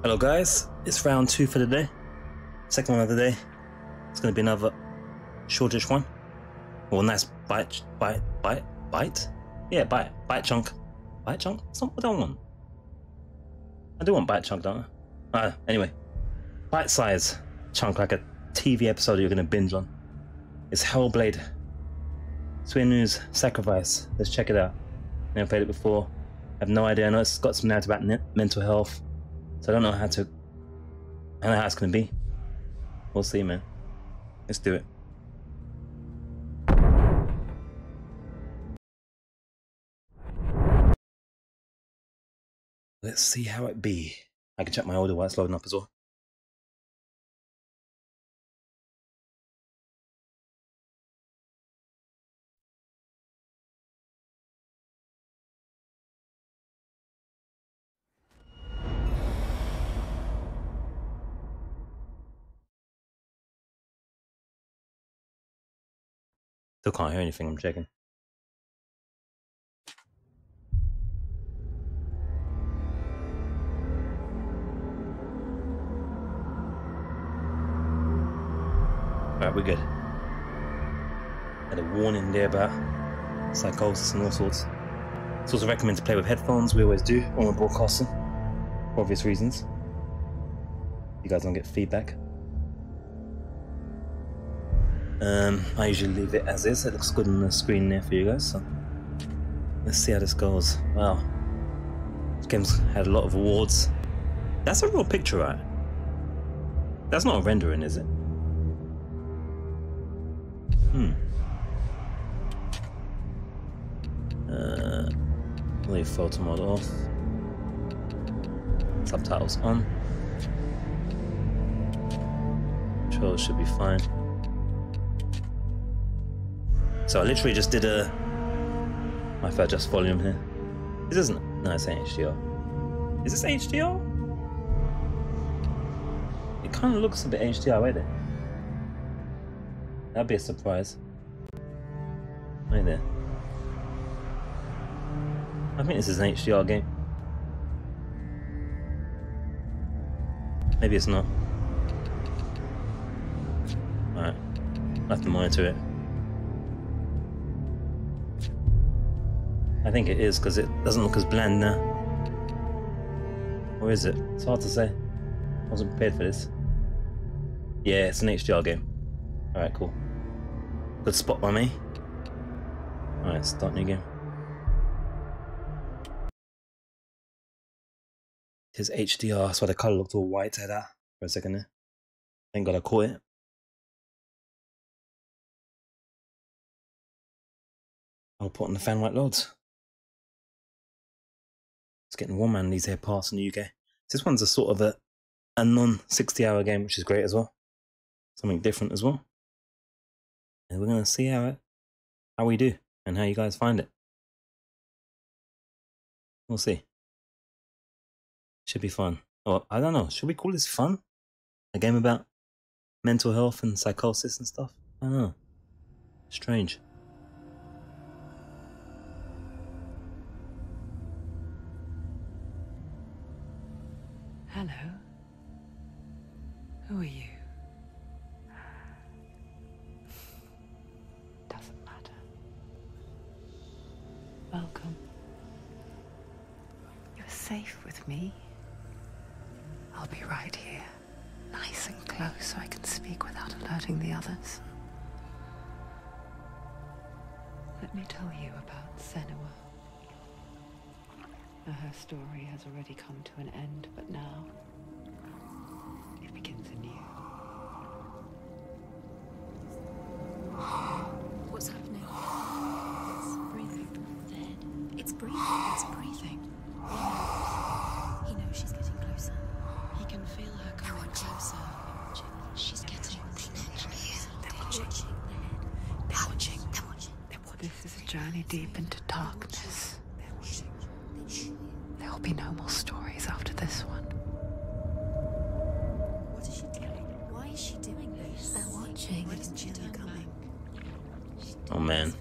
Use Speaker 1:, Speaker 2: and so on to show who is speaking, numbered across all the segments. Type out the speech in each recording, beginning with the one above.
Speaker 1: Hello guys, it's round 2 for the day. Second one of the day. It's going to be another shortish one. Well, nice bite? Yeah, bite chunk. Bite chunk? That's not what I want. I do want bite chunk, don't I? Anyway. Bite size chunk, like a TV episode you're going to binge on. It's Hellblade Senua's Sacrifice. Let's check it out. Never played it before. I have no idea. I know it's got some narrative about mental health. So I don't know how it's going to be. We'll see, man. Let's do it. Let's see how it be. I can check my order while it's loading up as well. Still can't hear anything, I'm checking. Alright, we're good. Had a warning there about psychosis and all sorts. It's also recommended to play with headphones, we always do when we're broadcasting, for obvious reasons. You guys don't get feedback. I usually leave it as is. It looks good on the screen there for you guys, so let's see how this goes. Wow. This game's had a lot of awards. That's a real picture, right? That's not a rendering, is it? Leave photo mode off. Subtitles on. Controls should be fine. So I literally just did my if I adjust volume here. This isn't. No, it's ain't HDR. Is this HDR? It kind of looks a bit HDR, right there. That'd be a surprise. Right there. I think this is an HDR game. Maybe it's not. Alright. I'll have to monitor it. I think it is, because it doesn't look as bland now. Or is it? It's hard to say. I wasn't prepared for this. Yeah, it's an HDR game. Alright, cool. Good spot by me. Alright, start new game. It is HDR, that's why the colour looked all white like that for a second there. Thank God I caught it. I'll put on the fan white loads. It's getting warm, man, these here parts in the UK. This one's a sort of a non-60-hour game, which is great as well. Something different as well. And we're going to see how we do and how you guys find it. We'll see. Should be fun. Or, I don't know, should we call this fun? A game about mental health and psychosis and stuff? I don't know. Strange.
Speaker 2: Hello. Who are you? Doesn't matter. Welcome. You're safe with me. I'll be right here, nice and close so I can speak without alerting the others. Let me tell you about Senua. Her story has already come to an end, but now it begins anew.
Speaker 3: What's happening? It's breathing. Dead. It's breathing. It's breathing. He knows she's getting closer. He can feel her coming closer. She's getting closer. They're watching. They're watching. They're watching.
Speaker 2: This is a journey deep into darkness. There will be no more stories after this one.
Speaker 3: What is she doing? Why is she doing this? They're watching. Why doesn't she turn coming?
Speaker 1: Oh man.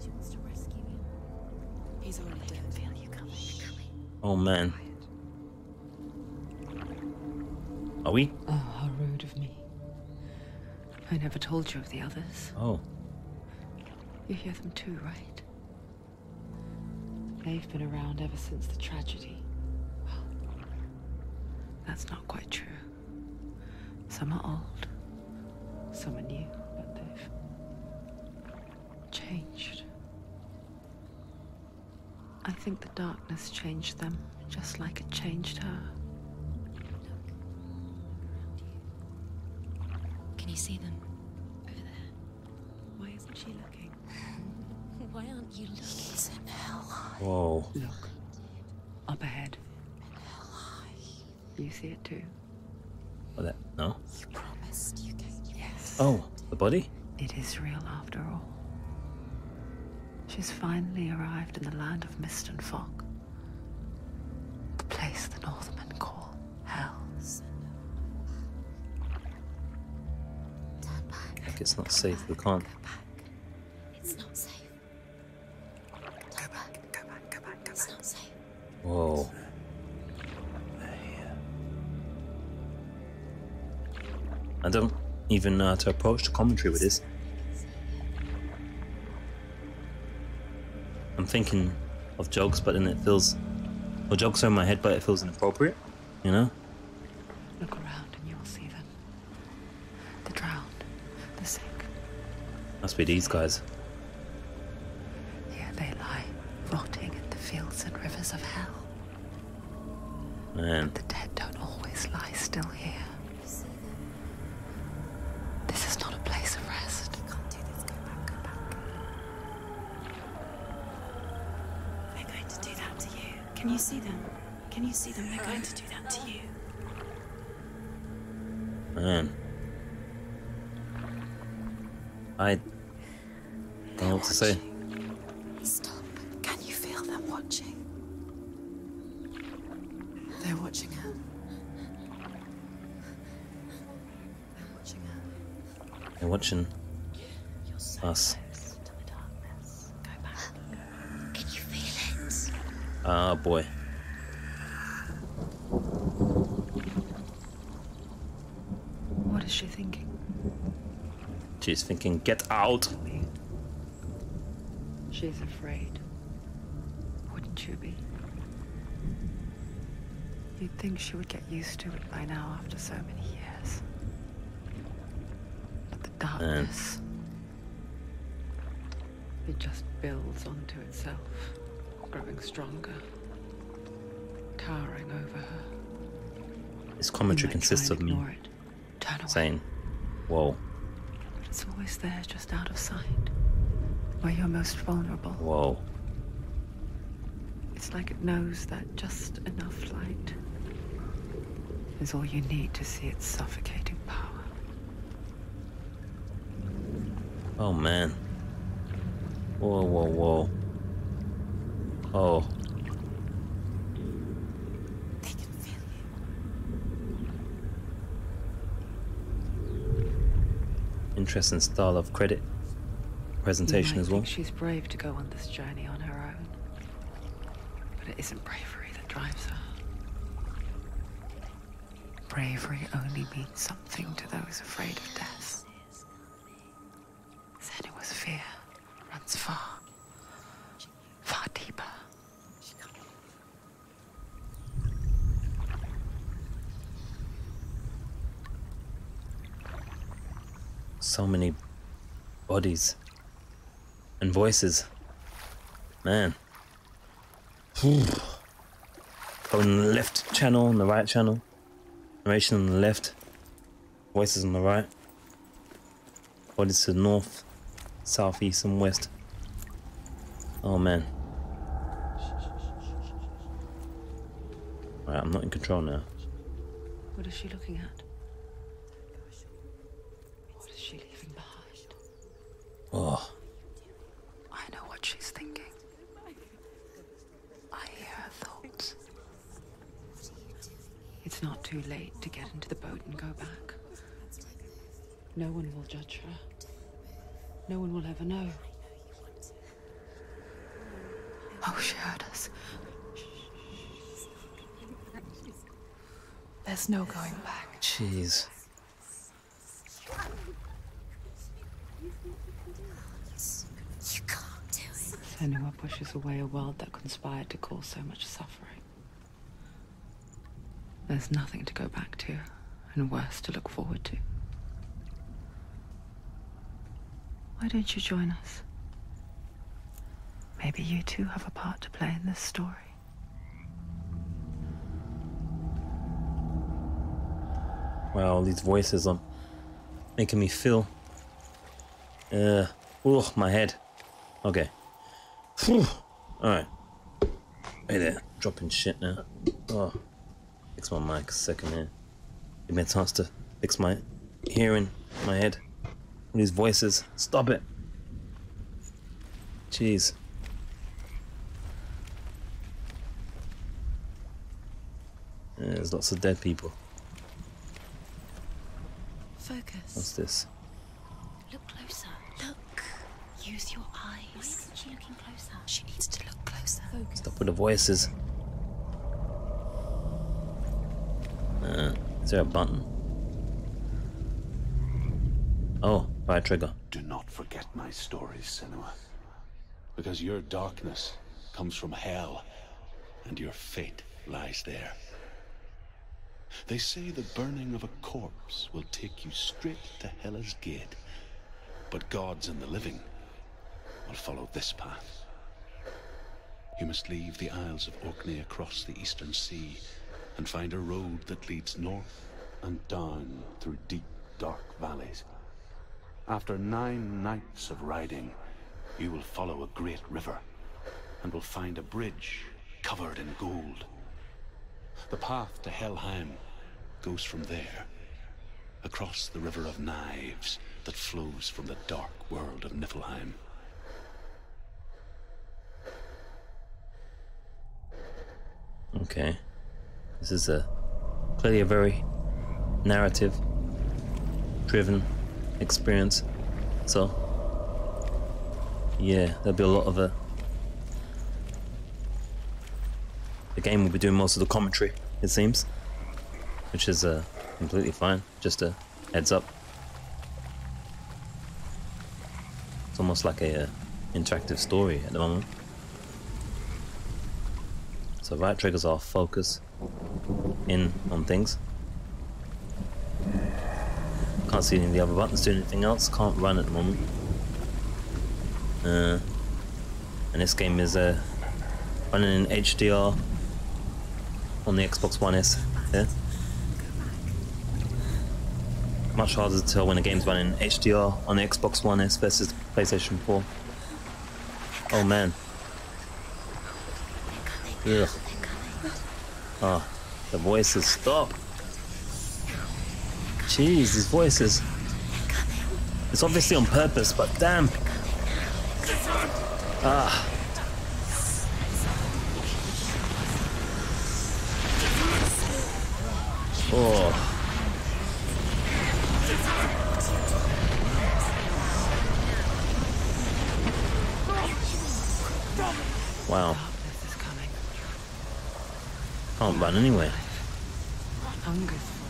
Speaker 3: She wants to rescue him. He's already dead.
Speaker 2: Feel you coming.
Speaker 1: Oh man. Are we?
Speaker 2: Oh, how rude of me. I never told you of the others.
Speaker 1: Oh.
Speaker 2: You hear them too, right? They've been around ever since the tragedy. Well, that's not quite true. Some are old, some are new, but they've changed. I think the darkness changed them, just like it changed her.
Speaker 3: Can you see them? Over there. Why isn't she looking? Why aren't you looking? He's in hell.
Speaker 1: Whoa.
Speaker 2: Look, up ahead. You see it too?
Speaker 1: What that? No?
Speaker 3: You promised you gave.
Speaker 2: Yes.
Speaker 1: Oh, the body?
Speaker 2: It is real after all. She's finally arrived in the land of mist and fog. The place the Northmen call Hell.
Speaker 3: Turn back.
Speaker 1: Like it's not safe. We can't.
Speaker 3: Go back. It's not safe. Go back. Go back. Go back. It's not safe.
Speaker 1: Whoa. I don't even know how to approach the commentary with this. I'm thinking of jokes, but then it feels... Well, jokes are in my head, but it feels inappropriate, you know?
Speaker 2: Look around and you'll see them. The drowned, the sick.
Speaker 1: Must be these guys.
Speaker 2: Here they lie, rotting in the fields and rivers of hell.
Speaker 1: Man.
Speaker 2: The dead don't always lie still here. This is not a place of rest.
Speaker 3: You can't do this. Go back. Go back. They're going to do that to you. Can you see them? Can you see them? They're going to do that to you.
Speaker 1: Man. I don't know what to say.
Speaker 3: Stop. Can you feel them watching? They're watching her. They're watching her.
Speaker 1: They're watching
Speaker 3: You're so
Speaker 1: us.
Speaker 3: close to the darkness. Go back. Can you feel it?
Speaker 1: Ah, boy.
Speaker 2: What is she thinking?
Speaker 1: She's thinking, get out.
Speaker 2: She's afraid. Wouldn't you be? You'd think she would get used to it by now after so many years. But the darkness... It just builds onto itself, growing stronger, towering over her.
Speaker 1: This
Speaker 2: You
Speaker 1: commentary
Speaker 2: might
Speaker 1: consists
Speaker 2: try
Speaker 1: of
Speaker 2: and
Speaker 1: me
Speaker 2: ignore it, turn away,
Speaker 1: saying, whoa,
Speaker 2: but it's always there, just out of sight, where you're most vulnerable.
Speaker 1: whoa.
Speaker 2: It's like it knows that just enough light is all you need to see its suffocating power.
Speaker 1: Oh, man. Whoa, whoa, whoa. Oh.
Speaker 3: They can feel
Speaker 1: Interesting style of credit presentation
Speaker 2: You
Speaker 1: as
Speaker 2: might
Speaker 1: well.
Speaker 2: think she's brave to go on this journey on her own, but it isn't bravery that drives her. Bravery only means something to those afraid of death. Senua's fear runs far, far deeper.
Speaker 1: So many bodies and voices. Man. Going on the left channel, on the right channel. Narration on the left. Voices on the right. Bodies to the north, south, east, and west. Oh man. Alright, I'm not in control now.
Speaker 2: What is she looking at? What is she leaving behind?
Speaker 1: Oh.
Speaker 2: I know what she's thinking. I hear her thoughts. It's not too late to get into the boat and go back. No one will judge her. No one will ever know. Oh, she heard us.
Speaker 3: There's no going back.
Speaker 1: Jeez.
Speaker 3: You can't do it.
Speaker 2: Senua pushes away a world that conspired to cause so much suffering. There's nothing to go back to, and worse to look forward to. Why don't you join us? Maybe you too have a part to play in this story.
Speaker 1: Wow, these voices are making me feel. Oh, my head. Okay. Alright. Hey there, dropping shit now. Oh, fix my mic a second here. Give me a chance to fix my hearing, my head. All these voices. Stop it. Jeez. There's lots of dead people.
Speaker 3: Focus.
Speaker 1: What's this?
Speaker 3: Look closer. Look. Use your eyes. Why isn't she looking closer? She needs to look closer. Focus.
Speaker 1: Stop with the voices. Is there a button? Oh, right trigger.
Speaker 4: Do not forget my stories, Senua. Because your darkness comes from hell, and your fate lies there. They say the burning of a corpse will take you straight to Hela's gate, but gods and the living will follow this path. You must leave the Isles of Orkney across the eastern sea and find a road that leads north and down through deep, dark valleys. After 9 nights of riding, you will follow a great river and will find a bridge covered in gold. The path to Helheim goes from there, across the River of Knives that flows from the dark world of Niflheim.
Speaker 1: Okay. This is clearly a very narrative-driven experience. So, yeah, there'll be a lot of the game will be doing most of the commentary, it seems, which is completely fine. Just a heads up. It's almost like a interactive story at the moment. So right triggers are focus in on things. Can't see any of the other buttons doing anything else. Can't run at the moment. And this game is running in HDR on the Xbox One S. Yeah. Much harder to tell when a game's running HDR on the Xbox One S versus the PlayStation 4. Oh man. Ugh. Oh, the voices. Stop. Jeez, these voices. It's obviously on purpose, but damn. Ah. Oh. Wow. Can't run anyway.
Speaker 2: Hungers for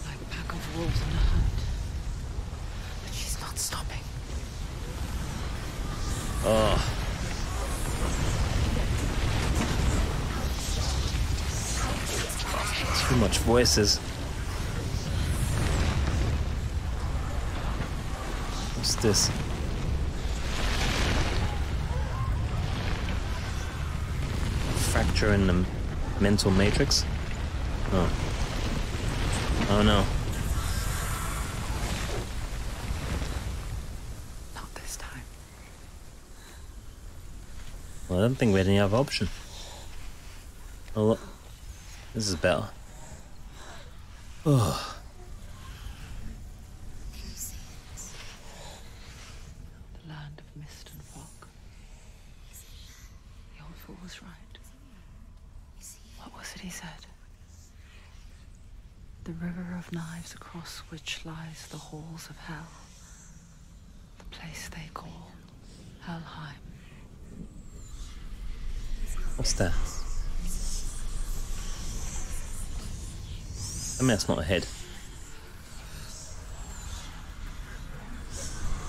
Speaker 2: it. Like a pack of wolves on a hunt. But she's not stopping.
Speaker 1: Oh. Too much voices. What's this? Fracture in the mental matrix? Oh. Oh no.
Speaker 2: Not this time.
Speaker 1: Well, I don't think we had any other option. Oh, look. This is better. Oh.
Speaker 2: The land of mist and fog. The old fool was right. What was it he said? The river of knives across which lies the halls of hell. The place they call Helheim.
Speaker 1: What's that? I mean, that's not a head.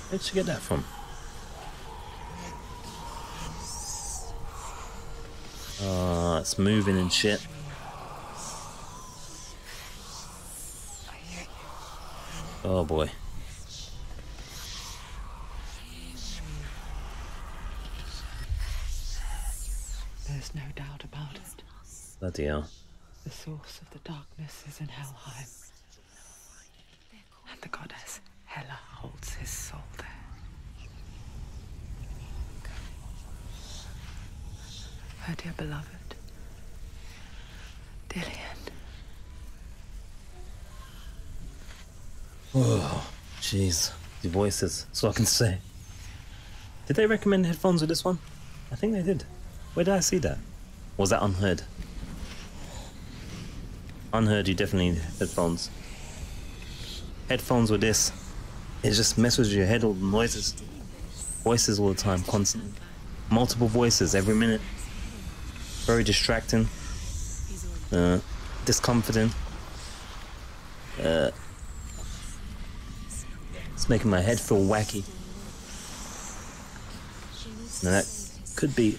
Speaker 1: Where'd she get that from? Oh, it's moving and shit. Oh boy.
Speaker 2: There's no doubt about it.
Speaker 1: Bloody hell.
Speaker 2: The source of the darkness is in Helheim. And the goddess Hela holds his soul there. Her dear beloved, Dillian.
Speaker 1: Oh, jeez. The voices, so I can say. Did they recommend headphones with this one? I think they did. Where did I see that? Or was that unheard? Unheard, you definitely need headphones. Headphones with this, it just messes with your head, all the noises. Voices all the time, constantly. Multiple voices every minute. Very distracting. Discomforting. It's making my head feel wacky. Now that could be...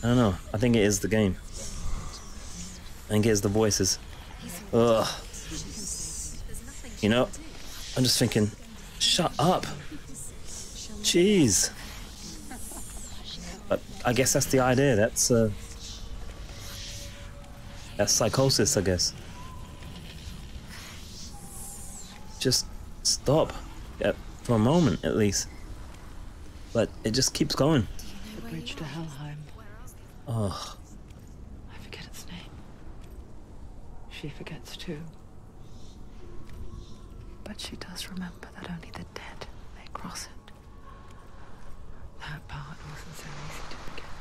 Speaker 1: I don't know, I think it is the game. I think it is the voices. Ugh. You know, I'm just thinking, shut up. Jeez. But I guess that's the idea. That's psychosis, I guess. Just stop. Yeah, for a moment, at least. But it just keeps going.
Speaker 2: The bridge to Helheim.
Speaker 1: Oh.
Speaker 2: I forget its name. She forgets too. But she does remember that only the dead may cross it. That part wasn't so easy to forget.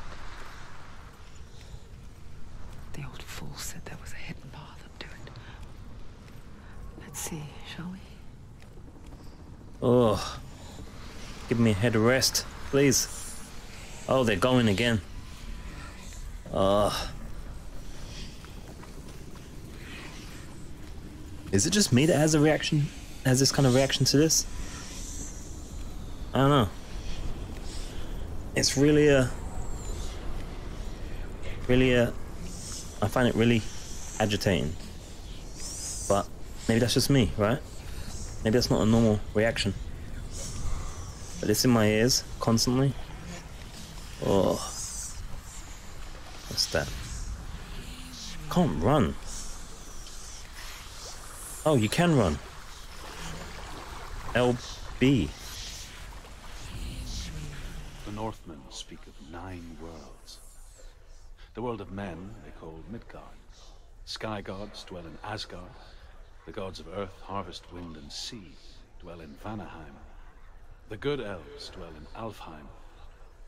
Speaker 2: The old fool said there was a hidden path up to it. Let's see, shall we?
Speaker 1: Oh. Give me a head rest, please. Oh, they're going again. Is it just me that has a reaction? Has this kind of reaction to this? I don't know. It's really I find it really agitating. But maybe that's just me, right? Maybe that's not a normal reaction. But it's in my ears constantly. Oh. What's that? Can't run. Oh, you can run. LB.
Speaker 4: The Northmen speak of 9 worlds. The world of men they call Midgard. Sky gods dwell in Asgard. The gods of earth, harvest, wind, and sea dwell in Vanaheim. The good elves dwell in Alfheim.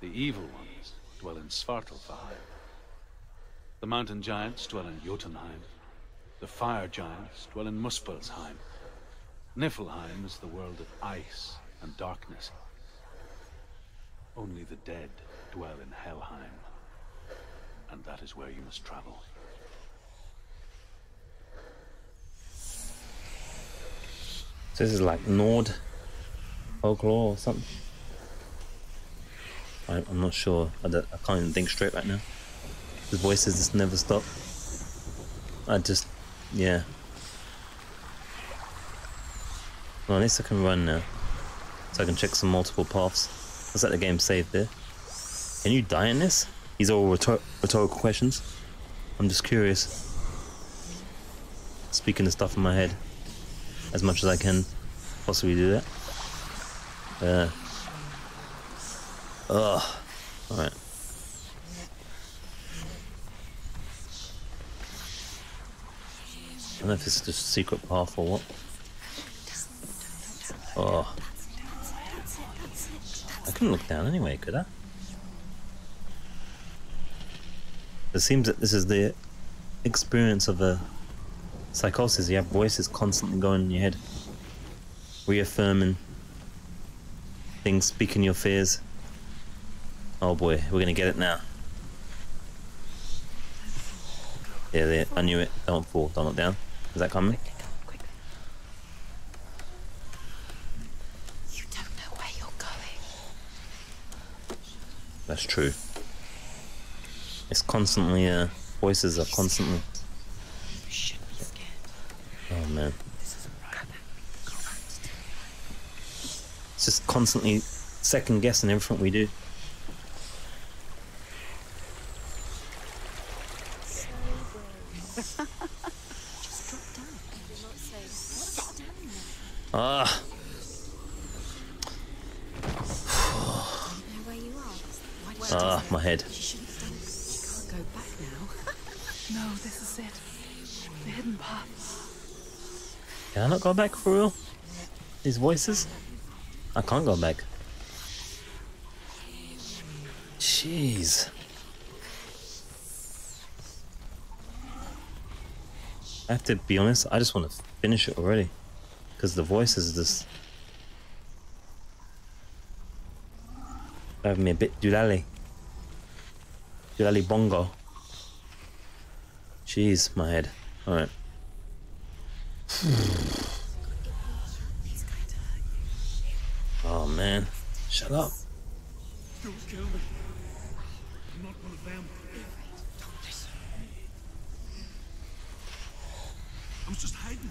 Speaker 4: The evil ones dwell in Svartalfheim. The mountain giants dwell in Jotunheim. The fire giants dwell in Muspelheim. Niflheim is the world of ice and darkness. Only the dead dwell in Helheim. And that is where you must travel.
Speaker 1: So this is like Nord folklore or something. I'm not sure. I can't even think straight right now. The voices just never stop. Yeah. Well, at least I can run now. So I can check some multiple paths. Looks like the game's saved there. Can you die in this? These are all rhetorical questions. I'm just curious. Speaking the stuff in my head as much as I can possibly do that. Alright. I don't know if this is just a secret path or what. Oh. I couldn't look down anyway, could I? It seems that this is the experience of a psychosis. You have voices constantly going in your head, reaffirming things, speaking your fears. Oh boy, we're gonna get it now. Yeah, I knew it. Don't fall. Don't look down. Is that coming?
Speaker 2: Quickly. You don't know where you're going.
Speaker 1: That's true. It's constantly, voices are constantly...
Speaker 2: You shouldn't be scared.
Speaker 1: Oh man.
Speaker 2: This isn't right.
Speaker 1: It's just constantly second guessing everything we do.
Speaker 3: Just drop down. You're not safe. What's down there?
Speaker 1: Ah!
Speaker 3: I don't know where you are.
Speaker 1: Ah, my head.
Speaker 3: You shouldn't stand.
Speaker 2: You can't go back now. No, this is it. The hidden path.
Speaker 1: Can I not go back for real? These voices? I can't go back. Jeez. I have to be honest, I just want to finish it already. Because the voices just... driving me a bit doolally. Doolally bongo. Jeez, my head. Alright. Oh man. Shut up.
Speaker 4: Don't kill me. I'm not one of them.
Speaker 3: Don't listen.
Speaker 4: I was just hiding.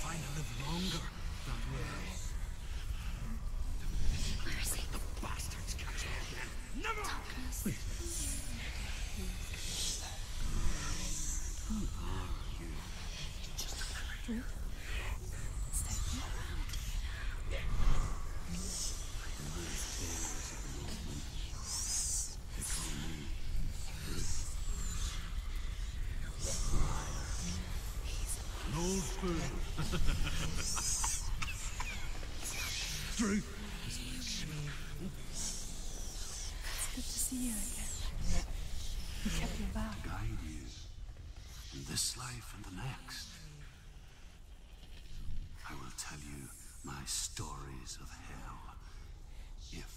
Speaker 4: Fine, I live longer that way.
Speaker 3: Where is he?
Speaker 4: The bastards catch me again. Never! Wait. Who are you?
Speaker 3: Just through. Stay around.
Speaker 4: They call me an old fool. Drew.
Speaker 2: It's good to see you again. You kept your vow.
Speaker 4: Guide you in this life and the next. I will tell you my stories of hell, if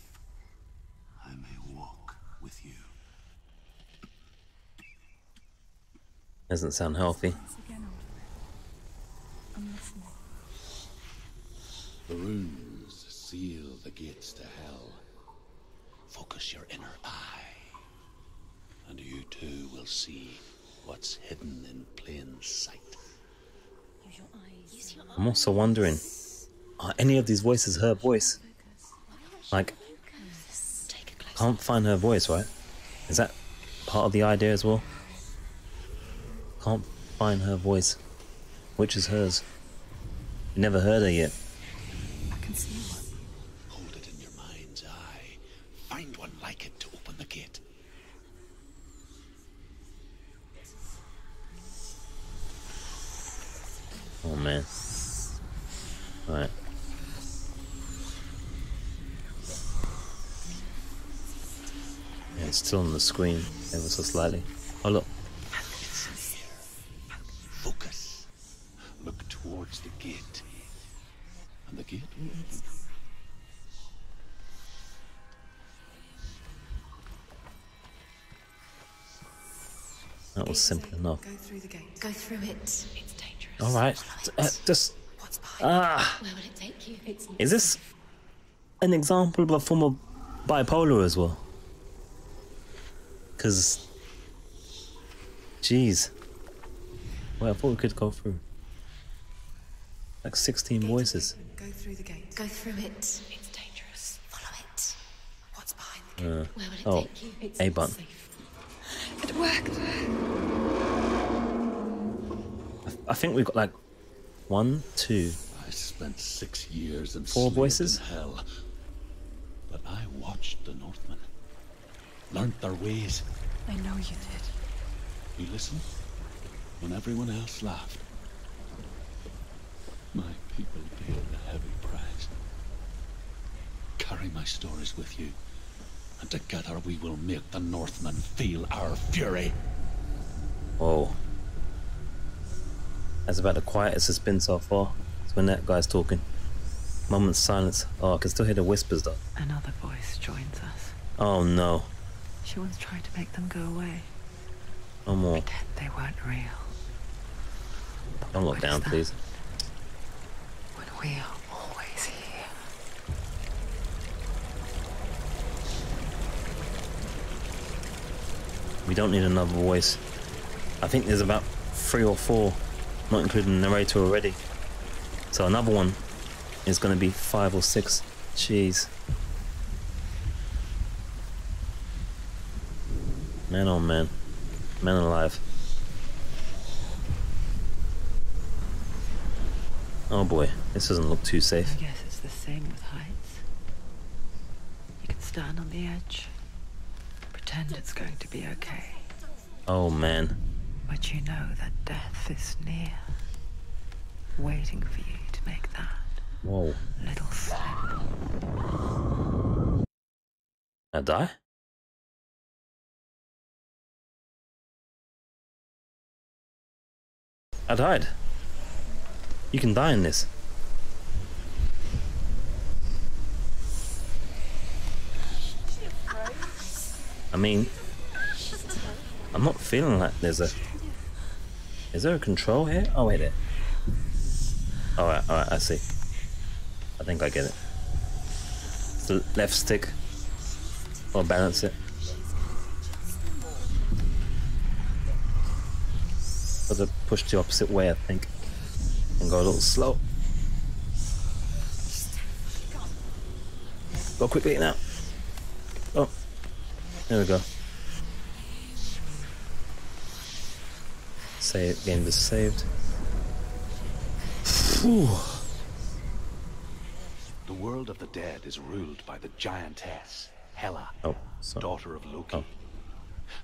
Speaker 4: I may walk with you.
Speaker 1: Doesn't sound healthy.
Speaker 2: Once again, old friend. I'm listening.
Speaker 4: The runes seal the gates to hell. Focus your inner eye, and you too will see what's hidden in plain sight.
Speaker 3: Use your eyes. Use your eyes.
Speaker 1: I'm also wondering, are any of these voices her voice? Like,
Speaker 3: Take a close
Speaker 1: can't find her voice, right? Is that part of the idea as well? Can't find her voice. Which is hers? You never heard her yet.
Speaker 2: I can see one.
Speaker 4: Hold it in your mind's eye. Find one like it to open the gate.
Speaker 1: Oh man. Alright. Yeah, it's still on the screen, ever so slightly. Oh look.
Speaker 4: Focus. Look towards the gate. And the gate will open.
Speaker 1: That was simple enough.
Speaker 2: Go through the gate.
Speaker 3: Go through it. It's dangerous.
Speaker 1: Alright. Just...
Speaker 3: What's behind
Speaker 1: Ah!
Speaker 3: Where will it take you? It's
Speaker 1: Is this an example of a form of bipolar as well? Because... Jeez. Well, I thought we could go through. Like 16 voices.
Speaker 2: Go through the gate.
Speaker 3: Go through it. It's dangerous. Follow it.
Speaker 2: What's behind the gate?
Speaker 3: Where will it
Speaker 1: Oh,
Speaker 3: take you? It's
Speaker 1: A button.
Speaker 3: safe.
Speaker 2: It worked.
Speaker 1: I think we've got like 1, 2.
Speaker 4: I spent 6 years in
Speaker 1: 4 voices?
Speaker 4: hell. But I watched the Northmen. Learned their ways.
Speaker 2: I know you did.
Speaker 4: You listened when everyone else laughed. My people paid a heavy price. Carry my stories with you, and together we will make the Northmen feel our fury.
Speaker 1: Oh. That's about the quietest it's been so far. It's when that guy's talking. Moment's silence. Oh, I can still hear the whispers though.
Speaker 2: Another voice joins us.
Speaker 1: Oh no.
Speaker 2: She once tried to make them go away.
Speaker 1: No more.
Speaker 2: Pretend they weren't real.
Speaker 1: Don't look
Speaker 2: What
Speaker 1: down,
Speaker 2: is that?
Speaker 1: please.
Speaker 2: When we are always here.
Speaker 1: We don't need another voice. I think there's about 3 or 4, not including the narrator already. So another one is going to be 5 or 6. Jeez. Man oh man. Man alive. Oh boy, this doesn't look too safe.
Speaker 2: I guess it's the same with heights. You can stand on the edge, pretend it's going to be okay,
Speaker 1: Oh man.
Speaker 2: but you know that death is near, waiting for you to make that
Speaker 1: Whoa.
Speaker 2: little slip.
Speaker 1: I die? I died. You can die in this. I mean, I'm not feeling like there's a... Is there a control here? Oh, wait there. Alright, I see. I think I get it. It's the left stick. I'll balance it. Got to push the opposite way, I think. And go a little slow. Go quickly now. Oh, there we go. Save, game is saved. Whew.
Speaker 4: The world of the dead is ruled by the giantess, Hela,
Speaker 1: Oh, sorry.
Speaker 4: daughter of Loki.
Speaker 1: Oh.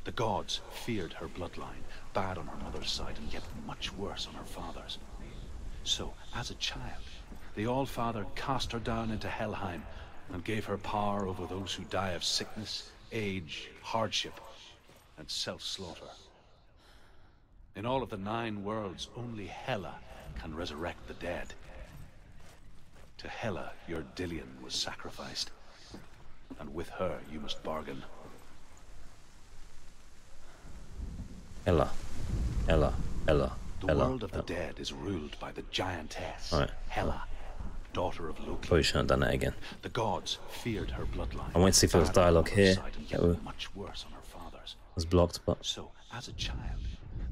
Speaker 4: The gods feared her bloodline, bad on her mother's side and yet much worse on her father's. So, as a child, the All-Father cast her down into Helheim and gave her power over those who die of sickness, age, hardship, and self-slaughter. In all of the 9 worlds, only Hela can resurrect the dead. To Hela, your Dillion was sacrificed, and with her you must bargain.
Speaker 1: Ella. Ella. Ella.
Speaker 4: The
Speaker 1: Ella.
Speaker 4: world of the dead is ruled by the giantess,
Speaker 1: Right.
Speaker 4: Hela, daughter of Loki.
Speaker 1: Probably shouldn't have done that again.
Speaker 4: The gods feared her bloodline.
Speaker 1: I went to see if there was
Speaker 4: bad on her
Speaker 1: dialogue
Speaker 4: mother's
Speaker 1: here
Speaker 4: side and
Speaker 1: that
Speaker 4: yet much worse on her father's.
Speaker 1: Was blocked, but
Speaker 4: So, as a child,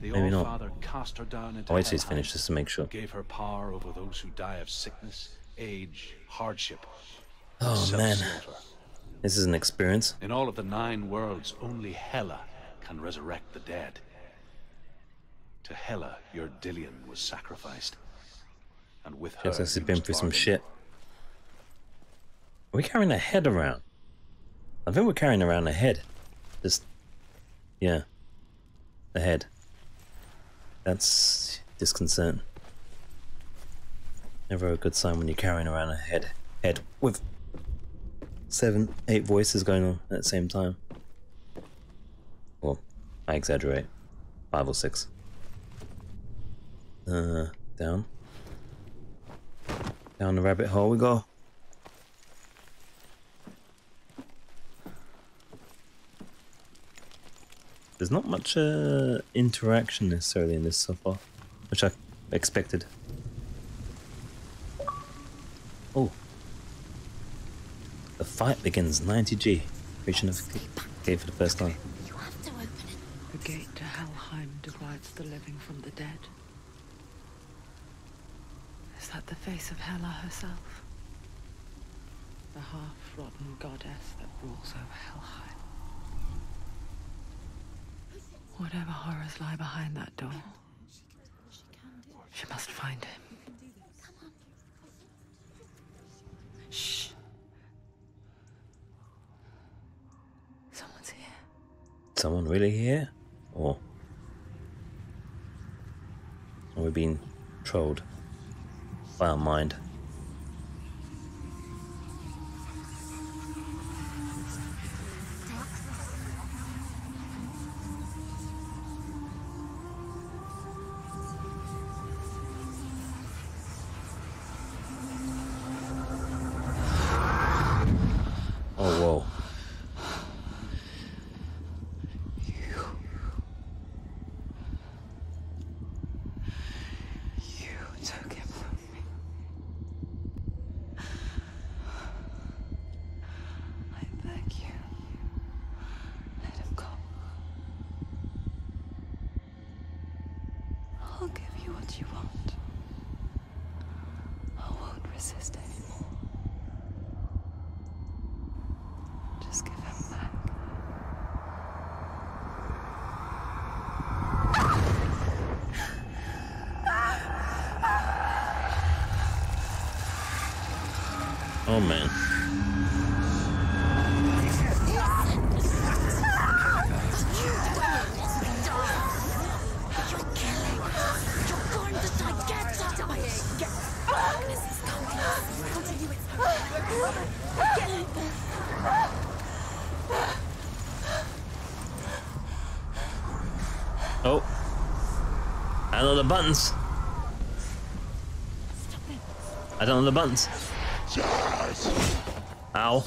Speaker 4: the
Speaker 1: Maybe not.
Speaker 4: All-Father cast her down into
Speaker 1: I'll wait till he's
Speaker 4: Helheim
Speaker 1: finished just to make sure.
Speaker 4: and gave her power over those who die of sickness, age, hardship,
Speaker 1: Oh man,
Speaker 4: self-slaughter.
Speaker 1: this is an experience.
Speaker 4: In all of the 9 worlds, only Hela can resurrect the dead. To Hela, your Dillion was sacrificed, and with her
Speaker 1: Just as he's
Speaker 4: you
Speaker 1: been
Speaker 4: must
Speaker 1: through some
Speaker 4: bargain.
Speaker 1: shit. Are we carrying a head around? I think we're carrying around a head. Just, yeah, the head. That's disconcerting. Never a good sign when you're carrying around a head with 7, 8 voices going on at the same time. Well, I exaggerate. 5 or 6. Down. Down the rabbit hole we go. There's not much interaction necessarily in this so far, which I expected. Oh. The fight begins. 90G. Reaching the gate for the first time.
Speaker 3: You have to open it.
Speaker 2: The gate to Helheim divides the living from the dead. Is that the face of Hela herself? The half-rotten goddess that rules over Helheim. Whatever horrors lie behind that door, she must find him. Shh. Someone's here.
Speaker 1: Someone really here? Or are we being trolled by our mind? Oh, whoa.
Speaker 2: you want. I won't resist anymore. Just give him back.
Speaker 1: Oh man. Oh. I know the buttons. I don't know the buttons. Ow.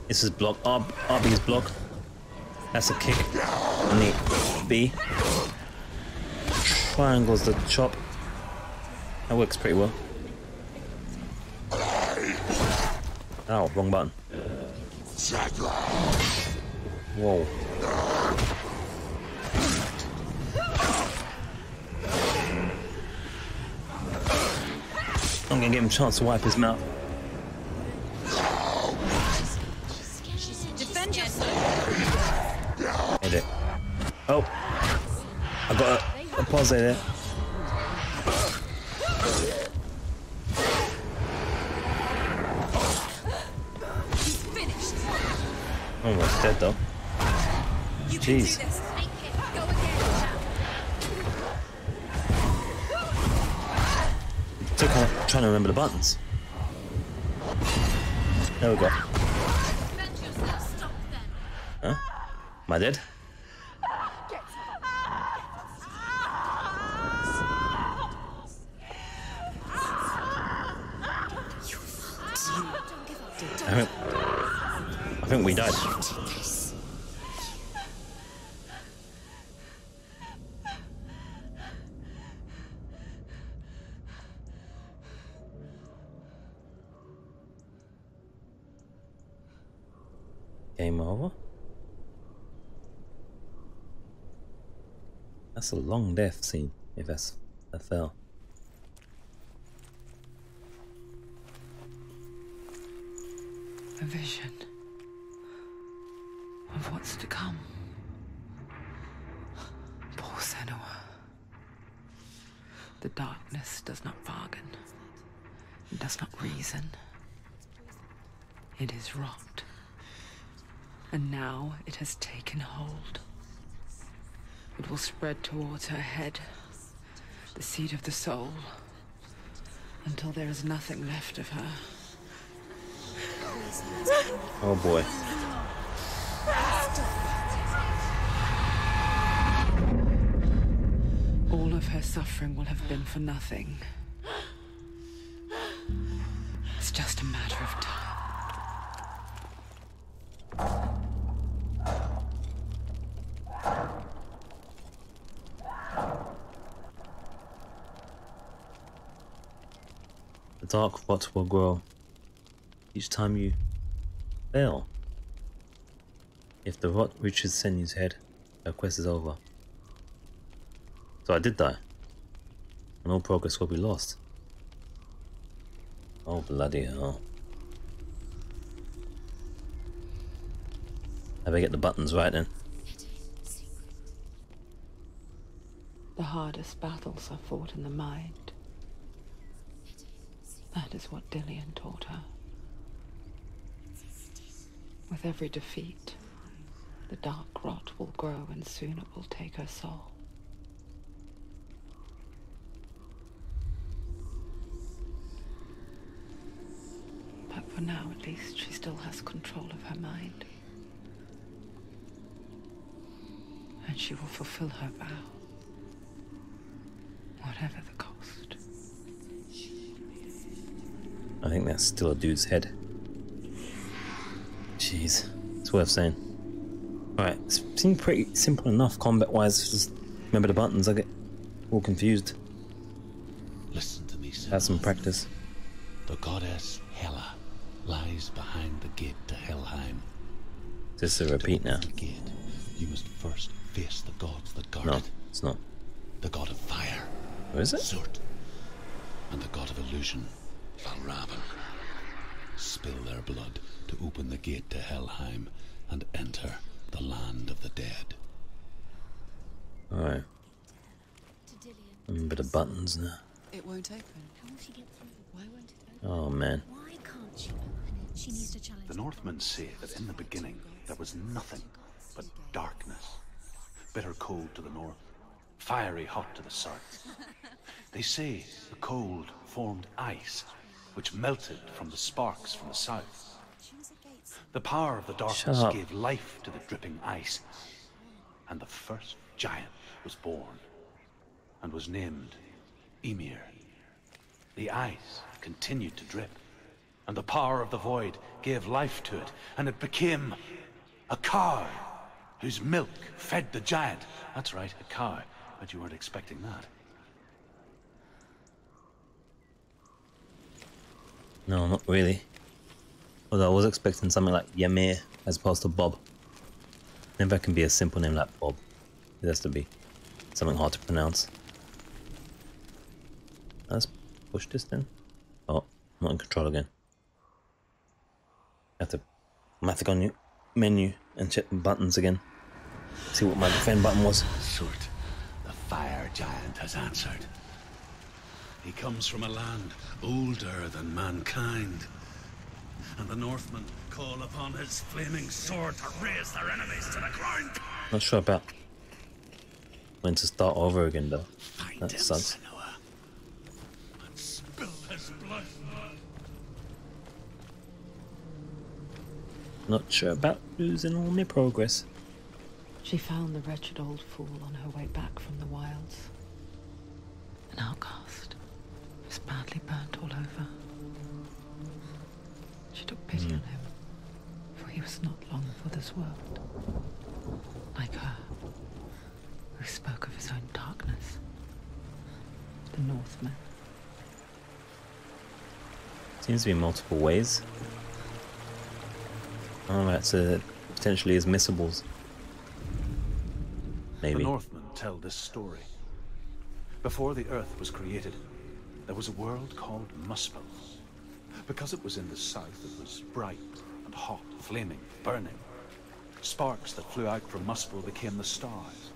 Speaker 1: This is block. RB's block. That's a kick. And the B. Triangle's the chop. That works pretty well. Ow, wrong button. Whoa. I'm gonna give him a chance to wipe his mouth.
Speaker 3: Defend yourself.
Speaker 1: Hit it. Oh. I got a pause there.
Speaker 3: He's finished.
Speaker 1: Almost dead though.
Speaker 3: You
Speaker 1: Jeez.
Speaker 3: can do this. Make it. Go again.
Speaker 1: Still kind of trying to remember the buttons. There we go.
Speaker 3: Defend yourself. Stop them.
Speaker 1: Huh? Am I dead? I think we died. Game over? That's a long death scene, if that's a fell.
Speaker 2: A vision of what's to come. Poor Senua. The darkness does not bargain. It does not reason. It is rot. And now it has taken hold. It will spread towards her head, the seat of the soul, until there is nothing left of her.
Speaker 1: Oh boy.
Speaker 2: All of her suffering will have been for nothing. It's just a matter of time.
Speaker 1: The dark rot will grow each time you fail. If the rot reaches Senua's head, her quest is over. So I did die, and all progress will be lost. Oh bloody hell. I better get the buttons right then.
Speaker 2: The hardest battles are fought in the mind. That is what Dillian taught her. With every defeat, the dark rot will grow and soon it will take her soul. But for now, at least, she still has control of her mind. And she will fulfill her vow, whatever the cost.
Speaker 1: I think that's still a dude's head. Jeez, it's worth saying. Alright, it seemed pretty simple enough combat-wise. Just remember the buttons, I get all confused.
Speaker 4: Listen to me, Senuas.
Speaker 1: Had some practice.
Speaker 4: The goddess Hela lies behind the gate to Helheim.
Speaker 1: This is a repeat now.
Speaker 4: To the gate, you must first face the gods that guard
Speaker 1: No,
Speaker 4: it.
Speaker 1: it's not.
Speaker 4: The god of fire,
Speaker 1: Where is it?
Speaker 4: Zurt, and the god of illusion, Valravan. Spill their blood to open the gate to Helheim and enter the land of the dead.
Speaker 1: Alright.
Speaker 3: To Dillian.
Speaker 1: A bit of buttons now.
Speaker 2: It won't open.
Speaker 3: How will she get through? Why won't it open?
Speaker 1: Oh man.
Speaker 3: Why can't she open it? She needs to challenge.
Speaker 4: The Northmen say that in the beginning there was nothing but darkness. Bitter cold to the north, fiery hot to the south. They say the cold formed ice, which melted from the sparks from the south. The power of the darkness gave life to the dripping ice, and the first giant was born, and was named Ymir. The ice continued to drip, and the power of the void gave life to it, and it became a cow, whose milk fed the giant. That's right, a cow. But you weren't expecting that.
Speaker 1: No, not really. Although I was expecting something like Ymir as opposed to Bob. Never can be a simple name like Bob. It has to be something hard to pronounce. Let's push this then. Oh, I'm not in control again. I have to math on you menu and check the buttons again. See what my defend button was.
Speaker 4: Surt, the fire giant, has answered. He comes from a land older than mankind, and the Northmen call upon his flaming sword to raise their enemies to the ground.
Speaker 1: Not sure about when to start over again though.
Speaker 4: Find
Speaker 1: That
Speaker 4: him,
Speaker 1: sucks.
Speaker 4: Senua, and spill his blood.
Speaker 1: Not sure about losing all my progress.
Speaker 2: She found the wretched old fool on her way back from the wilds. An outcast. Was badly burnt all over. She took pity on him, for he was not long for this world. Like her, who spoke of his own darkness. The Northmen.
Speaker 1: Seems to be multiple ways. Alright, so potentially is missables. Maybe.
Speaker 4: The Northmen tell this story. Before the earth was created, there was a world called Muspel. Because it was in the south, it was bright and hot, flaming, burning. Sparks that flew out from Muspel became the stars.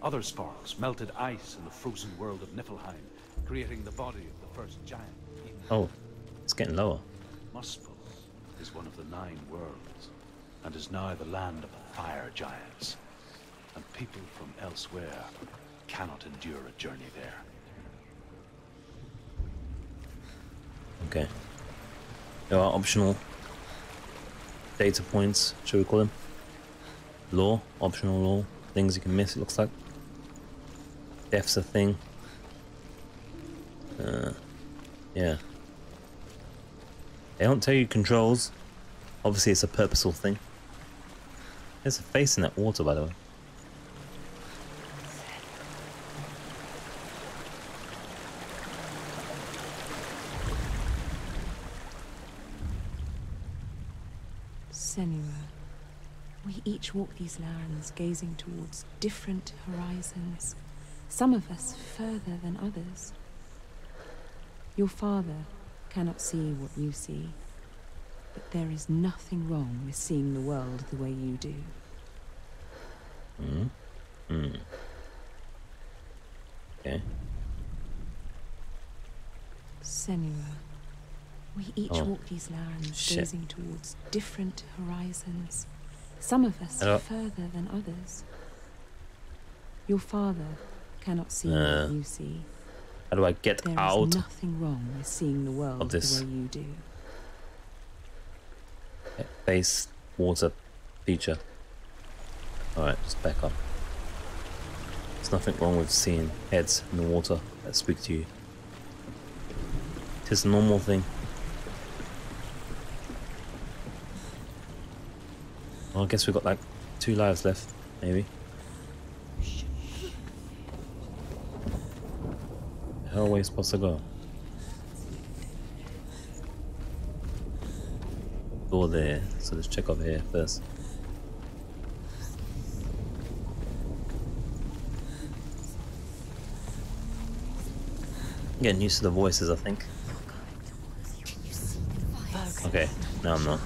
Speaker 4: Other sparks melted ice in the frozen world of Niflheim, creating the body of the first giant.
Speaker 1: Oh, it's getting lower.
Speaker 4: Muspel is one of the 9 worlds, and is now the land of the fire giants. And people from elsewhere cannot endure a journey there.
Speaker 1: Okay. There are optional data points, should we call them? Lore, optional lore, things you can miss, it looks like. Death's a thing. Yeah. They don't tell you controls. Obviously it's a purposeful thing. There's a face in that water, by the way.
Speaker 3: Senua, we each walk these lands gazing towards different horizons, some of us further than others. Your father cannot see what you see, but there is nothing wrong with seeing the world the way you do.
Speaker 1: Okay.
Speaker 3: Senua, we each walk these lands gazing towards different horizons, some of us further than others. Your father cannot see what you see.
Speaker 1: How do I get out?
Speaker 3: There is nothing wrong with seeing the world the way you do.
Speaker 1: Face, water, feature. Alright, just back up. There's nothing wrong with seeing heads in the water that speak to you. It's a normal thing. Well, I guess we've got like 2 lives left, maybe. How are we supposed to go? Door there, so let's check over here first. Getting used to the voices, I think.
Speaker 3: Can you see the fire?
Speaker 1: Okay, no, I'm not.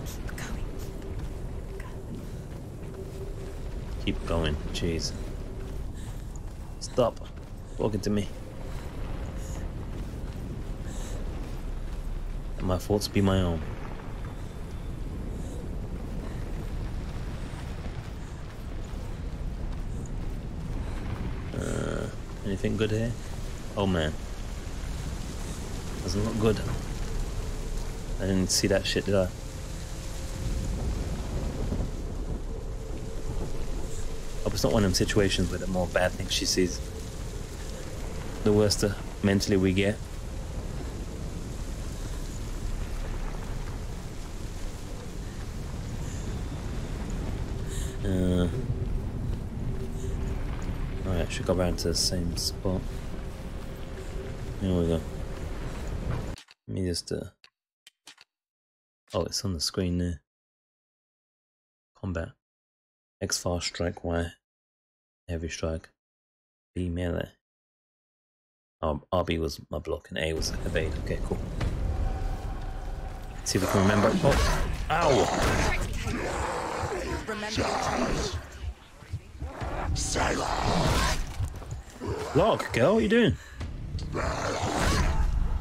Speaker 3: Keep going.
Speaker 1: Keep going, jeez. Stop talking to me. And my thoughts be my own. Anything good here? Oh man. Doesn't look good. I didn't see that shit, did I? Hope it's not one of them situations where the more bad things she sees, the worse the mentally we get. Alright, should go around to the same spot. Here we go. Let me just oh, it's on the screen there. Combat. X fast strike, Y heavy strike, B melee. RB was my block and A was evade. Okay, cool. See if we can remember. Oh, ow! Lock, girl, what are you doing?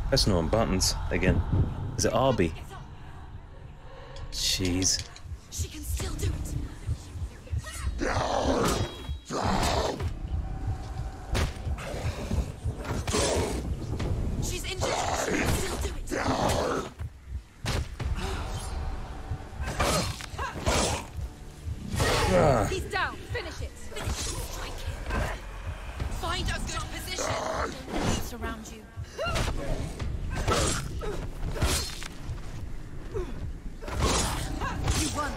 Speaker 1: Pressing on buttons again. Is it RB? Jeez.
Speaker 3: She can still do it. She's injured. She can still do it. He's down. Finish it. Finish it. Strike it. Find a good position. Don't let it surround you. You won.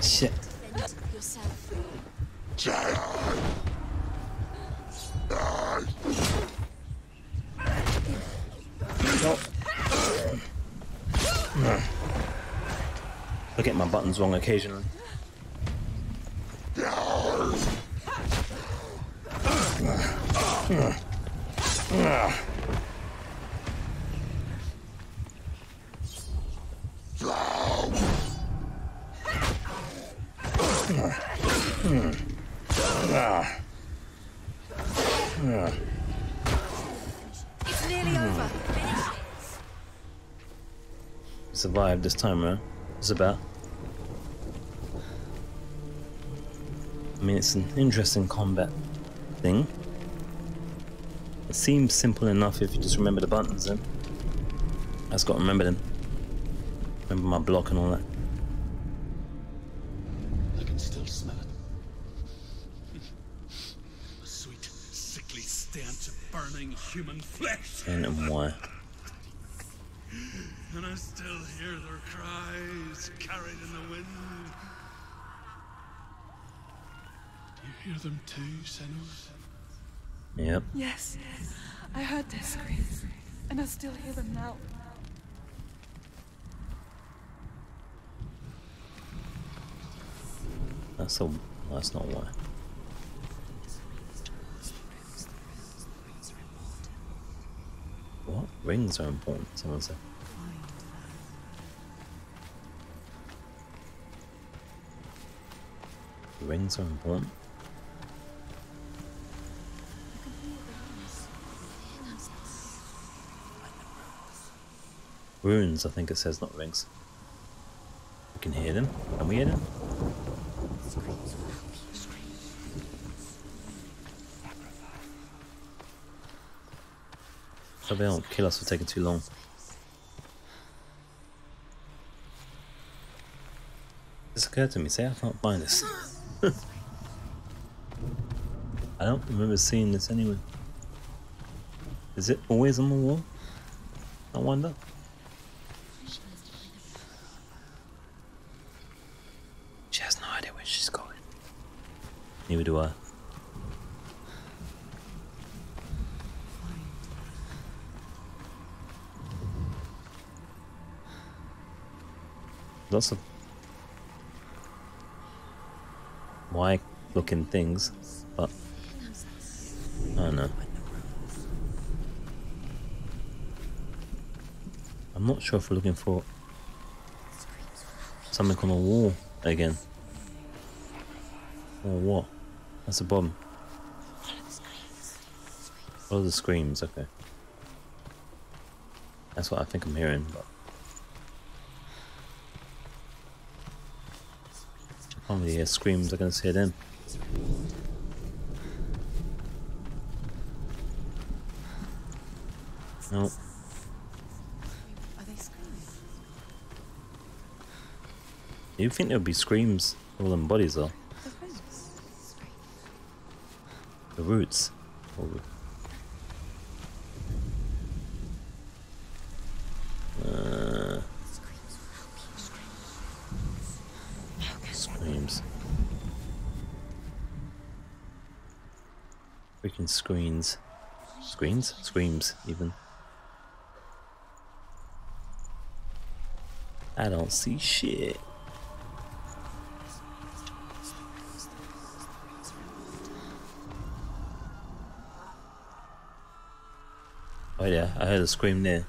Speaker 1: Shit.
Speaker 3: Defend yourself.
Speaker 1: I get my buttons wrong occasionally.
Speaker 3: It's nearly over.
Speaker 1: Survived this time around. It's about. I mean, it's an interesting combat thing. It seems simple enough if you just remember the buttons then. I just got to remember them. Remember my block and all that.
Speaker 4: I can still smell it. A sweet, sickly stench of burning human flesh.
Speaker 1: And why?
Speaker 4: And I still hear their cries carried in the wind. Do you hear them too, Senuas?
Speaker 1: Yep.
Speaker 5: Yes, I heard their screams, and I still hear them now.
Speaker 1: That's not why. What? Rings are important, someone said. Rings are important. Runes, I think it says, not rings. We can hear them. Can we hear them? So they don't kill us for taking too long. This occurred to me, say I can't find this. I don't remember seeing this anywhere. Is it always on the wall? I wonder. She has no idea where she's going. Neither do I. Lots of Y looking things, but I don't know. I'm not sure if we're looking for something on the wall again. Or what? That's the problem. Oh, the screams, okay. That's what I think I'm hearing, but I can't really hear screams, I can hear them. No.
Speaker 3: Are they screaming?
Speaker 1: You'd think there would be screams all them bodies though.
Speaker 3: The roots.
Speaker 1: The roots. Screams. Freaking screens. Screens? Screams, even. I don't see shit. Oh yeah, I heard a scream there.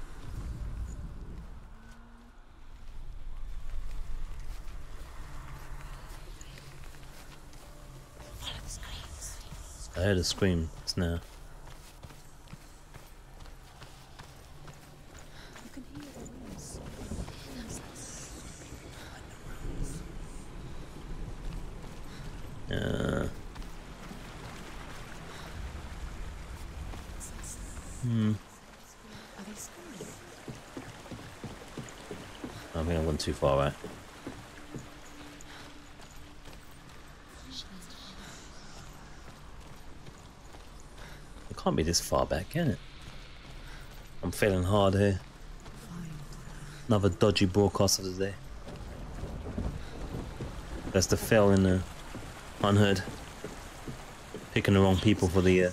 Speaker 1: I heard a scream just now.
Speaker 3: You can hear the roots. Are they screaming?
Speaker 1: I think I went too far, right? It can't be this far back, can it? I'm failing hard here. Another dodgy broadcast of the day. That's the fail in the unheard. Picking the wrong people for the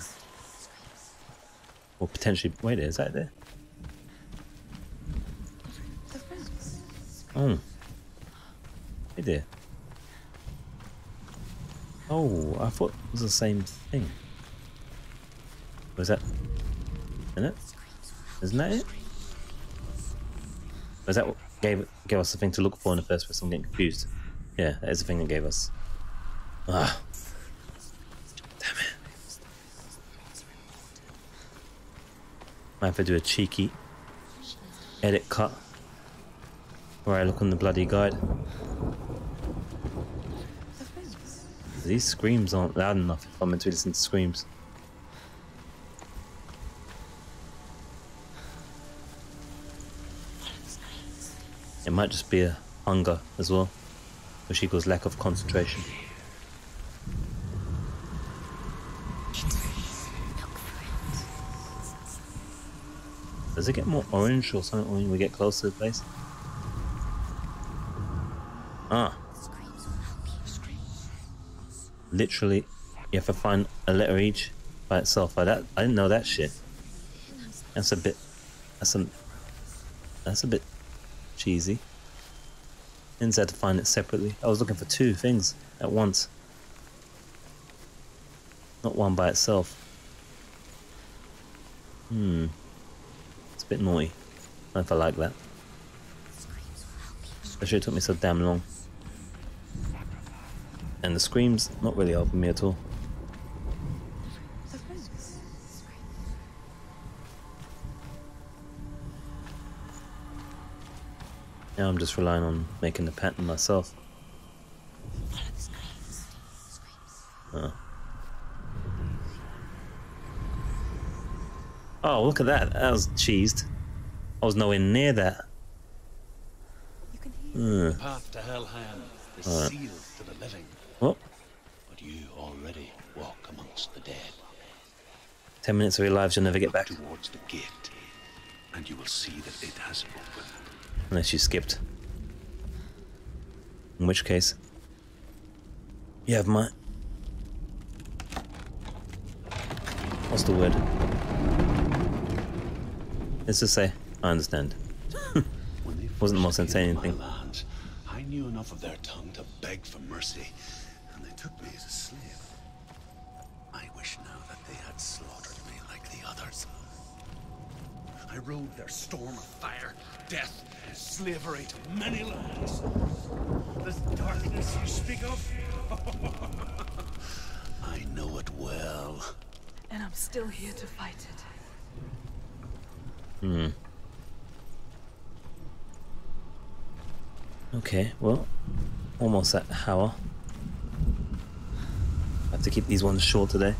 Speaker 1: or potentially wait, is that there?
Speaker 3: The roots.
Speaker 1: Oh. Hey there. Oh, I thought it was the same thing. Was that in it? Isn't that it? Was that what gave us the thing to look for in the first place? I'm getting confused. Yeah, that is the thing that gave us. Ah. Damn it. I have to do a cheeky edit cut where I look on the bloody guide. These screams aren't loud enough if I'm meant to listen to screams. It might just be a hunger as well, which equals lack of concentration. Does it get more orange or something when we get close to the place? Ah. Literally, you have to find a letter each by itself. Like that, I didn't know that shit. That's a bit cheesy. Instead had to find it separately. I was looking for two things at once. Not one by itself. It's a bit naughty. I don't know if I like that. Especially it took me so damn long. And the screams not really helping me at all. Now I'm just relying on making the pattern myself. Oh, look at that. That was cheesed. I was nowhere near that.
Speaker 3: You can hear
Speaker 4: The path to Hellhand is
Speaker 1: Alright.
Speaker 4: sealed to the living,
Speaker 1: Oh,
Speaker 4: but you already walk amongst the dead.
Speaker 1: 10 minutes of your lives you'll never get back.
Speaker 4: Towards the gate, and you will see that it has opened.
Speaker 1: Unless you skipped. In which case, you have my... What's the word? Let's just say, I understand.
Speaker 4: When they
Speaker 1: Wasn't the most
Speaker 4: first came
Speaker 1: insane
Speaker 4: to
Speaker 1: thing.
Speaker 4: my lands, I knew enough of their tongue to beg for mercy, and they took me as a rode their storm of fire, death, and slavery to many lands. This darkness you speak of? I know it well.
Speaker 5: And I'm still here to fight it.
Speaker 1: Okay, well, almost at hour. I have to keep these ones short today.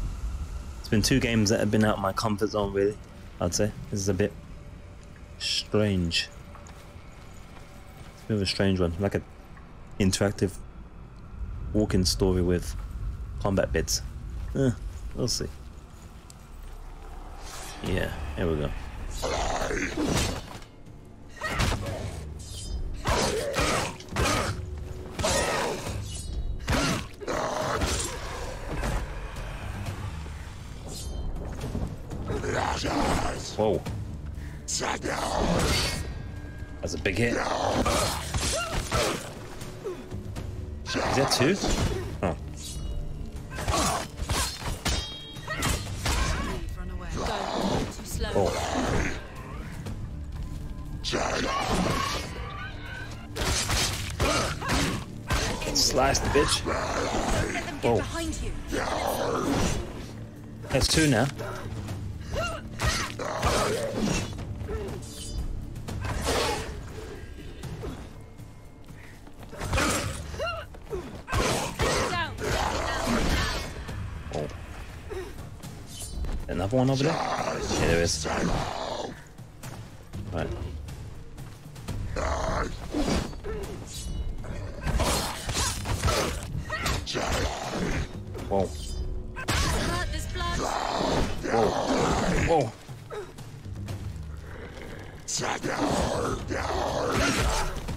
Speaker 1: It's been 2 games that have been out of my comfort zone, really, I'd say. This is a bit strange. It's a bit of a strange one, like an interactive walking story with combat bits. We'll see. Yeah, here we go. Whoa. That's a big hit. Is that 2? Oh.
Speaker 3: Run away. Go. Too slow.
Speaker 1: Oh. Slice the bitch. Whoa.
Speaker 3: Behind you.
Speaker 1: That's 2 now. Oh. Another one over there? Yeah, there is. Right. Whoa.
Speaker 3: There's blood.
Speaker 1: Whoa. Whoa.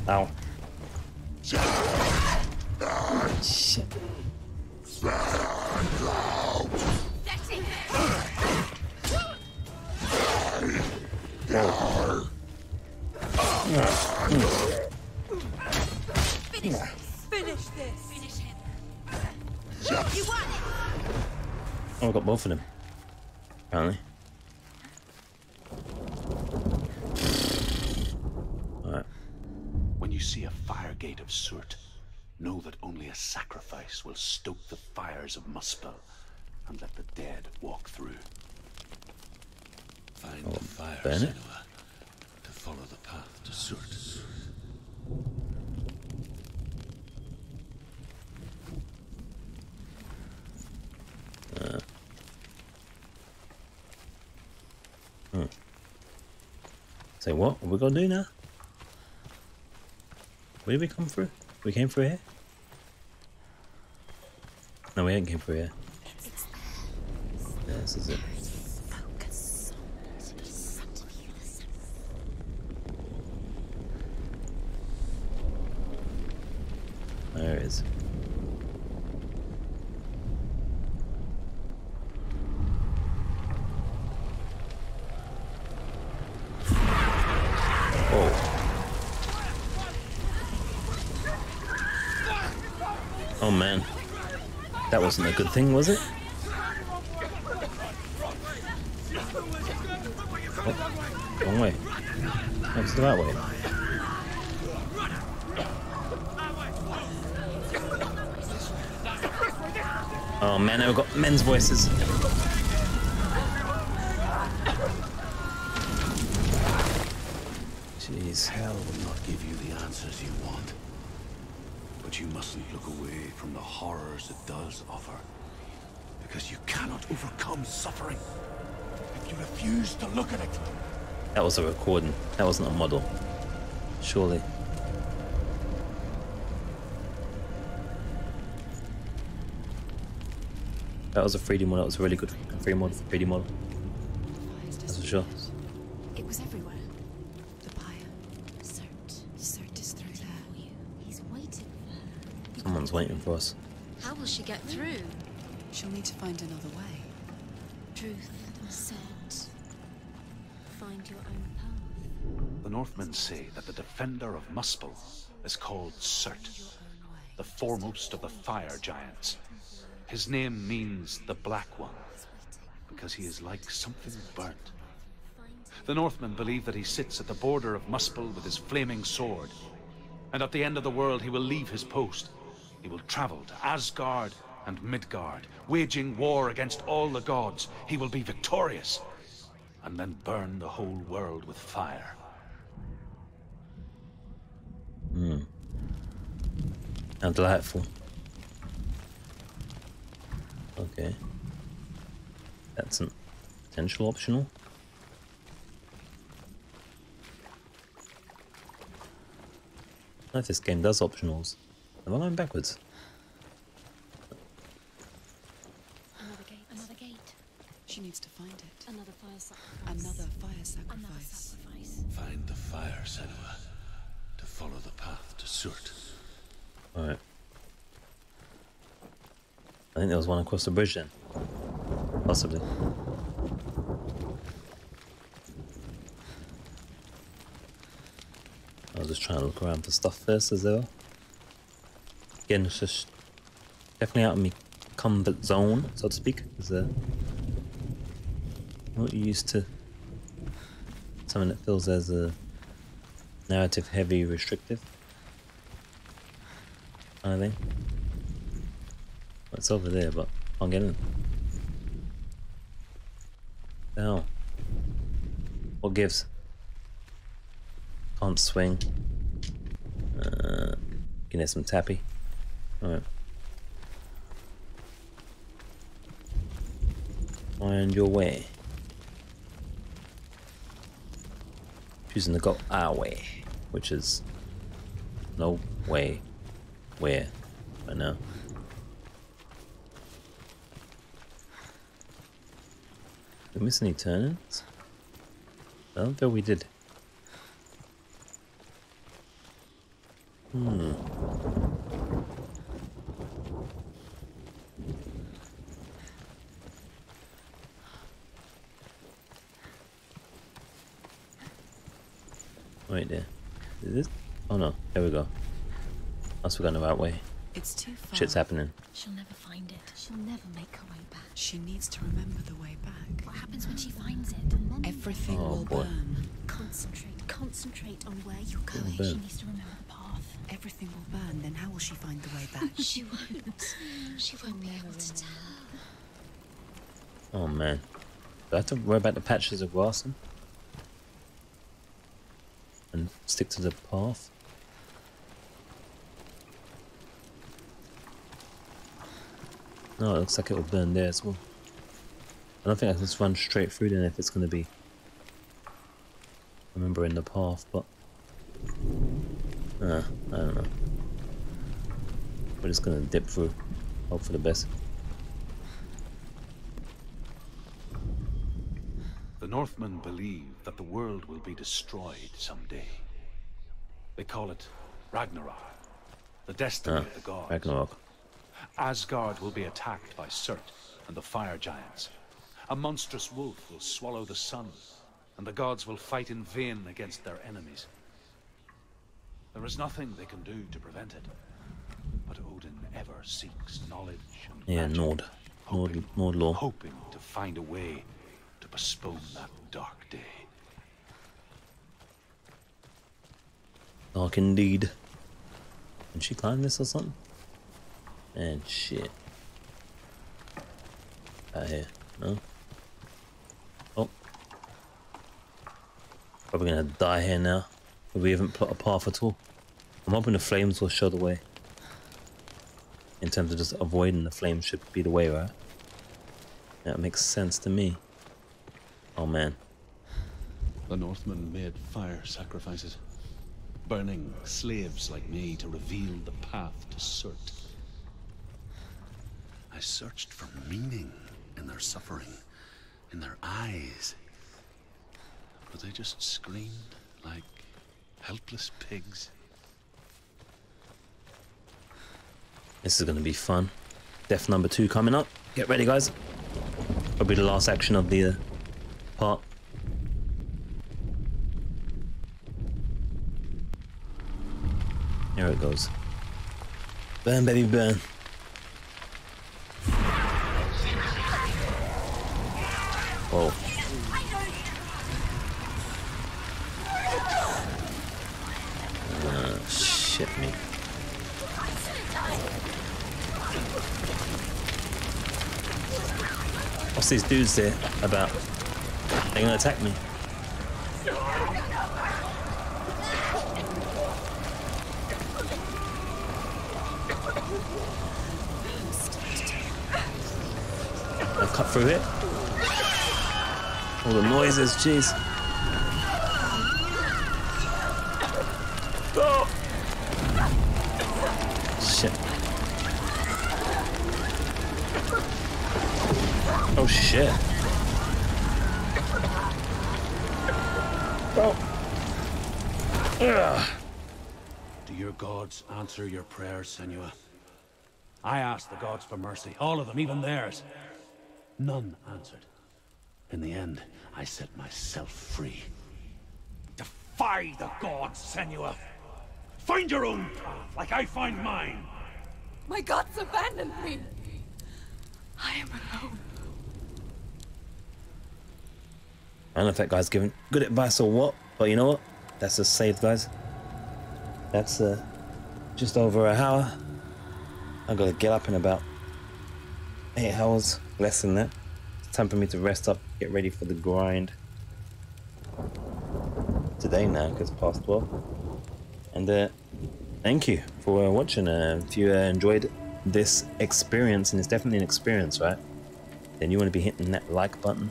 Speaker 1: Ow. Shit. Whoa.
Speaker 3: Finish this. Finish him. You won.
Speaker 1: Oh, I got both of them. Apparently. Alright.
Speaker 4: When you see a fire gate of Surt, know that only a sacrifice will stoke the fires of Muspel and let the dead walk through. Find the fire,
Speaker 1: burn it?
Speaker 4: Senua, to follow the path to Surt.
Speaker 1: So what are we gonna do now? Where did we come through? We came through here? No, we ain't came through here. Yeah, this is it.
Speaker 3: Focus.
Speaker 1: There it is. Oh man, that wasn't a good thing, was it? Oh, wrong way. That's the right way. Oh man, I've got men's voices. Jeez.
Speaker 4: Hell will not give you the answers you want. But you mustn't look away from the horrors it does offer. Because you cannot overcome suffering if you refuse to look at it.
Speaker 1: That was a recording. That wasn't a model. Surely. That was a 3D model. That was a really good 3D model. That's for sure.
Speaker 3: It was everywhere. The pyre. Surt is through there. He's waiting for her.
Speaker 1: Someone's waiting for us.
Speaker 3: How will she get through?
Speaker 2: She'll need to find another way.
Speaker 3: Truth said, find your own path.
Speaker 4: The Northmen say that the defender of Muspel is called Surt, the foremost of the fire giants. His name means the Black One, because he is like something burnt, The Northmen believe that he sits at the border of Muspel with his flaming sword. And at the end of the world, he will leave his post. He will travel to Asgard and Midgard, waging war against all the gods. He will be victorious, and then burn the whole world with fire.
Speaker 1: How delightful. Okay. That's an potential optional. I don't know if this game does optionals. Am I going backwards?
Speaker 3: Another gate. Another gate.
Speaker 2: She needs to find it.
Speaker 3: Another fire sacrifice.
Speaker 2: Another fire
Speaker 3: Another
Speaker 2: sacrifice.
Speaker 3: sacrifice.
Speaker 4: Find the fire, Senua, to follow the path to Surt.
Speaker 1: Alright. I think there was one across the bridge then. Possibly. I was just trying to look around for stuff first as well. Again, it's just definitely out of my comfort zone, so to speak. Because I'm not used to something that feels as a narrative heavy, restrictive kind of thing. It's over there, but I can't get in. The hell? What gives? Can't swing. Can have some tappy. Alright. Find your way. Choosing to go our way, which is no way. Where? Right now. Did we miss any turn-ins? I don't feel we did. Right there. Is this? Oh no, there we go. Must have gone the right way.
Speaker 2: It's too far.
Speaker 1: Shit's happening.
Speaker 3: She'll never find it. She'll never make her way back.
Speaker 2: She needs to remember the way back.
Speaker 3: What happens when she finds it?
Speaker 2: Everything
Speaker 1: Oh,
Speaker 2: will
Speaker 1: boy.
Speaker 2: burn.
Speaker 3: Concentrate on where you're going.
Speaker 1: burn.
Speaker 3: She needs to remember the path.
Speaker 2: Everything will burn, then how will she find the way back?
Speaker 3: She won't. She won't be able to tell.
Speaker 1: Oh man. Do I have to worry about the patches of grass then? And stick to the path? No, it looks like it will burn there as well. I don't think I can just run straight through then if it's going to be remembering the path, but I don't know. We're just going to dip through. Hope for the best.
Speaker 4: The Northmen believe that the world will be destroyed someday. They call it Ragnarok, the destiny of the gods.
Speaker 1: Ragnarok.
Speaker 4: Asgard will be attacked by Surt and the fire giants. A monstrous wolf will swallow the sun, and the gods will fight in vain against their enemies. There is nothing they can do to prevent it, but Odin ever seeks knowledge and
Speaker 1: Yeah,
Speaker 4: magic,
Speaker 1: Nord law.
Speaker 4: hoping to find a way to postpone that dark day.
Speaker 1: Dark indeed. Can she climb this or something? And shit. Out here. No? Oh. Probably gonna die here now. But we haven't put a path at all. I'm hoping the flames will show the way. In terms of just avoiding the flames should be the way, right? That makes sense to me. Oh man.
Speaker 4: The Northmen made fire sacrifices, burning slaves like me to reveal the path to Surt. I searched for meaning in their suffering, in their eyes, but they just screamed like helpless pigs.
Speaker 1: This is gonna be fun. Death number 2 coming up. Get ready, guys. Probably the last action of the part. Here it goes. Burn, baby, burn. Whoa. What's these dudes there about? They're gonna attack me. I'll cut through it. All the noises, jeez. Oh. Shit. Oh shit. Oh. Ugh.
Speaker 4: Do your gods answer your prayers, Senua? I asked the gods for mercy, all of them, even theirs. None answered. In the end, I set myself free. Defy the gods, Senua! Find your own path, like I find mine!
Speaker 5: My gods abandoned me! I am alone.
Speaker 1: I don't know if that guy's giving good advice or what, but you know what? That's us saved, guys. That's just over an hour. I gotta get up in about 8 hours, less than that. It's time for me to rest up, get ready for the grind. Today now, because it's past 12. And thank you for watching. If you enjoyed this experience, and it's definitely an experience, right? Then you want to be hitting that like button,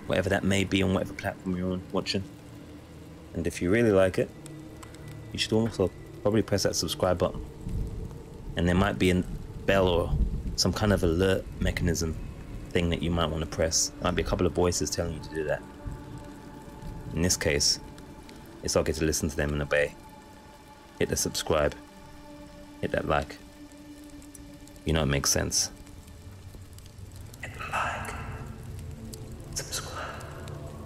Speaker 1: whatever that may be on whatever platform you're on watching. And if you really like it, you should also probably press that subscribe button. And there might be a bell or some kind of alert mechanism thing that you might want to press. Might be a couple of voices telling you to do that. In this case, it's okay to listen to them and obey. Hit the subscribe. Hit that like. You know it makes sense. Hit the like. Subscribe.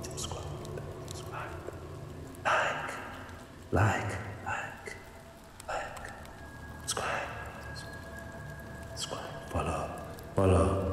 Speaker 1: Subscribe. Subscribe. Like. Like. Like. Like. Subscribe. Subscribe. Follow. Follow.